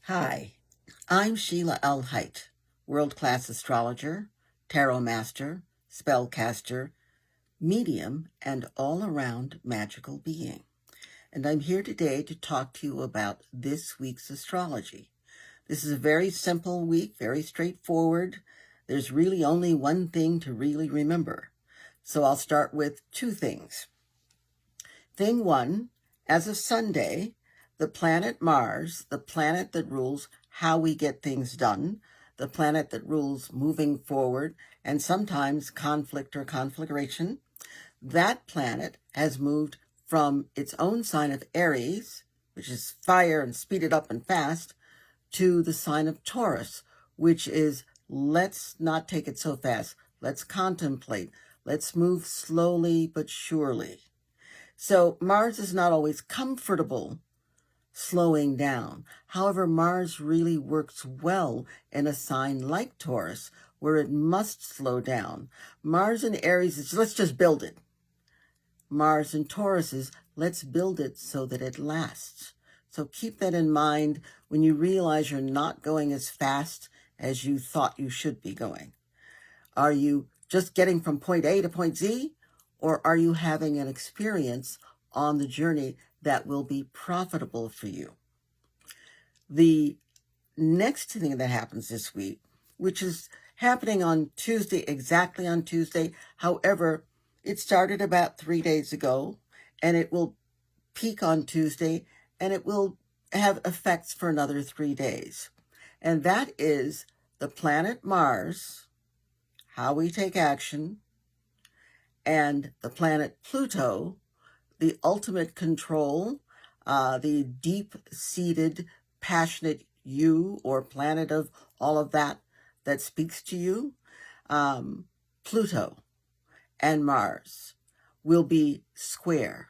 Hi, I'm Sheilaa Hite, world-class astrologer, tarot master, spellcaster, medium, and all-around magical being. And I'm here today to talk to you about this week's astrology. This is a very simple week, very straightforward. There's really only one thing to really remember. So I'll start with two things. Thing one, as of Sunday, the planet Mars, the planet that rules how we get things done, the planet that rules moving forward, and sometimes conflict or conflagration, that planet has moved from its own sign of Aries, which is fire and speeded up and fast, to the sign of Taurus, which is let's not take it so fast. Let's contemplate. Let's move slowly but surely. So Mars is not always comfortable slowing down. However, Mars really works well in a sign like Taurus, where it must slow down. Mars in Aries is let's just build it. Mars in Taurus is let's build it so that it lasts. So keep that in mind when you realize you're not going as fast as you thought you should be going. Are you just getting from point A to point Z? Or are you having an experience on the journey that will be profitable for you? The next thing that happens this week, which is happening on Tuesday, exactly on Tuesday. However, it started about 3 days ago, and it will peak on Tuesday, and it will have effects for another 3 days. And that is the planet Mars, how we take action, and the planet Pluto, the ultimate control, the deep-seated, passionate you, or planet of all of that speaks to you. Pluto and Mars will be square.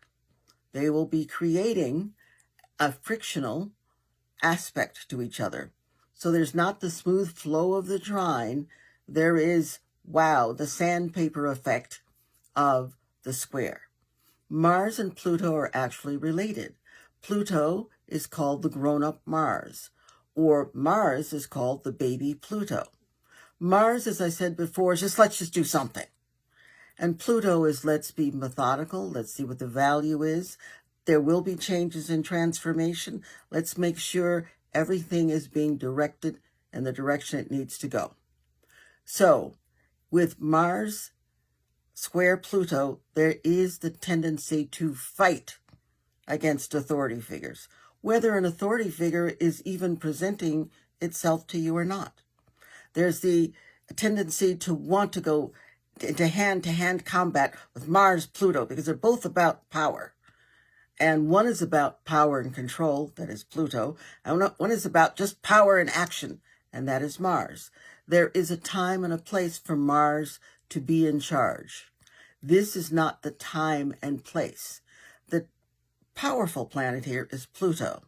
They will be creating a frictional aspect to each other. So there's not the smooth flow of the trine. There is, wow, the sandpaper effect of the square. Mars and Pluto are actually related. Pluto is called the grown-up Mars, or Mars is called the baby Pluto. Mars, as I said before, is just let's just do something. And Pluto is let's be methodical, let's see what the value is. There will be changes in transformation. Let's make sure everything is being directed in the direction it needs to go. So, with Mars square Pluto, there is the tendency to fight against authority figures, whether an authority figure is even presenting itself to you or not. There's the tendency to want to go into hand-to-hand combat with Mars, Pluto, because they're both about power. And one is about power and control, that is Pluto, and one is about just power and action, and that is Mars. There is a time and a place for Mars to be in charge. This is not the time and place. The powerful planet here is Pluto,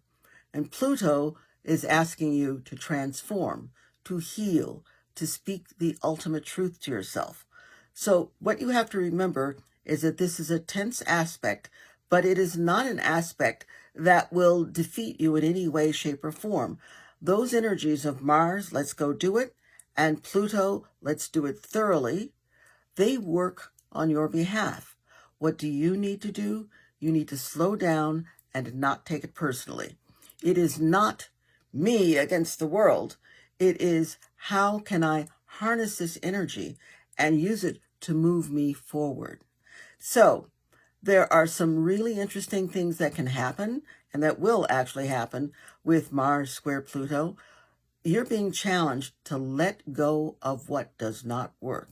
and Pluto is asking you to transform, to heal, to speak the ultimate truth to yourself. So what you have to remember is that this is a tense aspect, but it is not an aspect that will defeat you in any way, shape, or form. Those energies of Mars, let's go do it, and Pluto, let's do it thoroughly, they work on your behalf. What do you need to do? You need to slow down and not take it personally. It is not me against the world. It is how can I harness this energy and use it to move me forward. So there are some really interesting things that can happen and that will actually happen with Mars square Pluto. You're being challenged to let go of what does not work.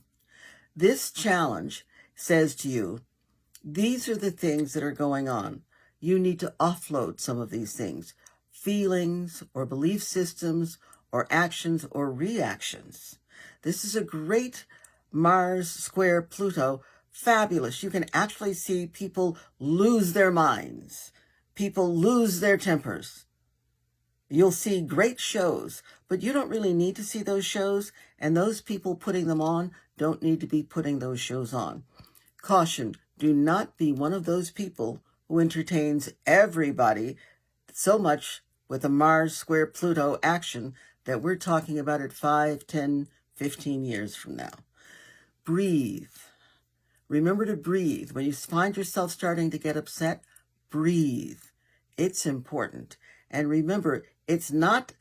This challenge says to you, these are the things that are going on. You need to offload some of these things, feelings or belief systems or actions or reactions. This is a great Mars square Pluto, fabulous. You can actually see people lose their minds. People lose their tempers. You'll see great shows, but you don't really need to see those shows, and those people putting them on don't need to be putting those shows on. Caution, do not be one of those people who entertains everybody so much with a Mars square Pluto action that we're talking about at 5, 10, 15 years from now. Breathe. Remember to breathe. When you find yourself starting to get upset, breathe. It's important. And remember, it's not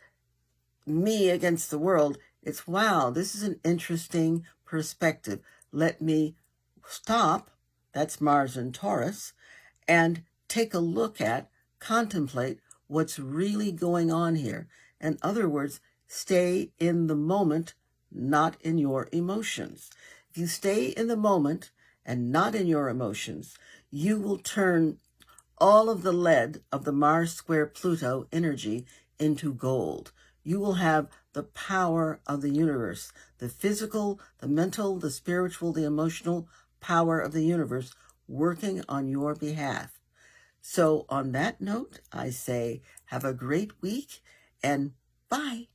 me against the world. It's, wow, this is an interesting perspective. Let me stop, that's Mars and Taurus, and take a look at, contemplate what's really going on here. In other words, stay in the moment, not in your emotions. If you stay in the moment and not in your emotions, you will turn all of the lead of the Mars square Pluto energy into gold. You will have the power of the universe, the physical, the mental, the spiritual, the emotional power of the universe working on your behalf. So on that note, I say have a great week and bye.